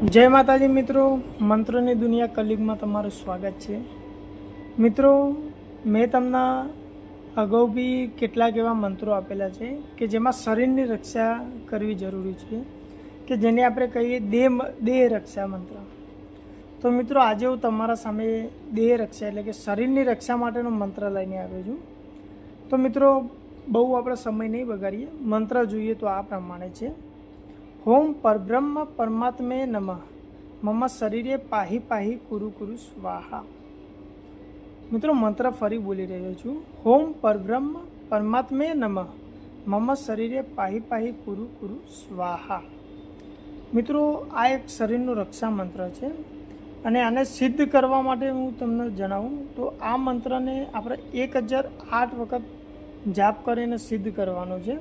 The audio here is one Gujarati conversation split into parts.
जय माताजी मित्रों, मंत्रों की दुनिया कलियुग में तमारुं स्वागत है। मित्रों, मैं तमने अगाऊ भी केटलाक एवा मंत्रों आपेला है कि जेमां शरीरनी रक्षा करवी जरूरी है, कि जेने आपणे कहीए देह रक्षा मंत्र। तो मित्रों, आज हूँ तमारा सामे देह रक्षा एटले के शरीरनी रक्षा माटेनो मंत्र लईने आव्यो छुं। तो मित्रों, बहु आपणे समय नहीं बगाड़ीए, मंत्र जोईए तो आ प्रमाणे छे। ओम परब्रह्म परमात्मे नमः, मम शरीरे पाही पाही कुरु कुरु स्वाहा। मित्रों, मंत्र फरी बोली रह्यो छुं। ओम परब्रह्म परमात्मे नमः, मम शरीरे पाही पाही कुरु कुरु स्वाहा। मित्रों, आ एक शरीरनो रक्षा मंत्र छे અને આને સિદ્ધ કરવા માટે હું તમને જણાવું તો આ મંત્રને આપણે 1008 વખત જાપ કરીને સિદ્ધ કરવાનો છે।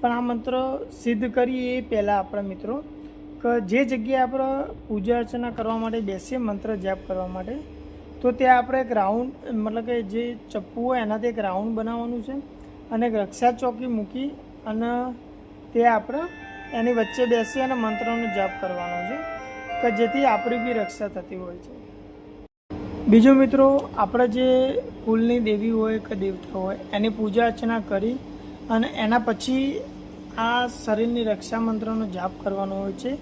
પણ આ મંત્ર સિદ્ધ કરીએ એ પહેલાં આપણા મિત્રો કે જે જગ્યાએ આપણે પૂજા અર્ચના કરવા માટે બેસીએ મંત્ર જાપ કરવા માટે, તો ત્યાં આપણે એક રાઉન્ડ મતલબ કે જે ચપ્પુ હોય એનાથી એક રાઉન્ડ બનાવવાનું છે અને એક રક્ષા ચોકી મૂકી અને તે આપણે એની વચ્ચે બેસી અને મંત્રનો જાપ કરવાનો છે કે જેથી આપણી બી રક્ષા થતી હોય છે। બીજું મિત્રો, આપણે જે કુલની દેવી હોય કે દેવતા હોય એની પૂજા અર્ચના કરી અને એના પછી આ શરીરની રક્ષા મંત્રનો જાપ કરવાનો હોય છે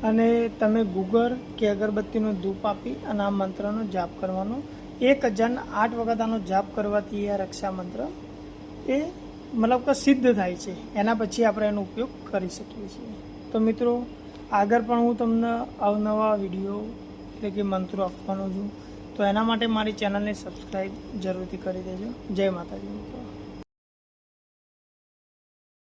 અને તમે ગુગર કે અગરબત્તીનો ધૂપ આપી અને આ મંત્રનો જાપ કરવાનો। 1008 વખત આનો જાપ કરવાથી આ રક્ષા મંત્ર એ મતલબ કે સિદ્ધ થાય છે। એના પછી આપણે એનો ઉપયોગ કરી શકીએ છીએ। તો મિત્રો, આગળ પણ હું તમને અવનવા વિડીયો એટલે કે મંત્રો આપવાનો છું, તો એના માટે મારી ચેનલને સબસ્ક્રાઈબ જરૂરથી કરી દેજો। જય માતાજી મિત્રો।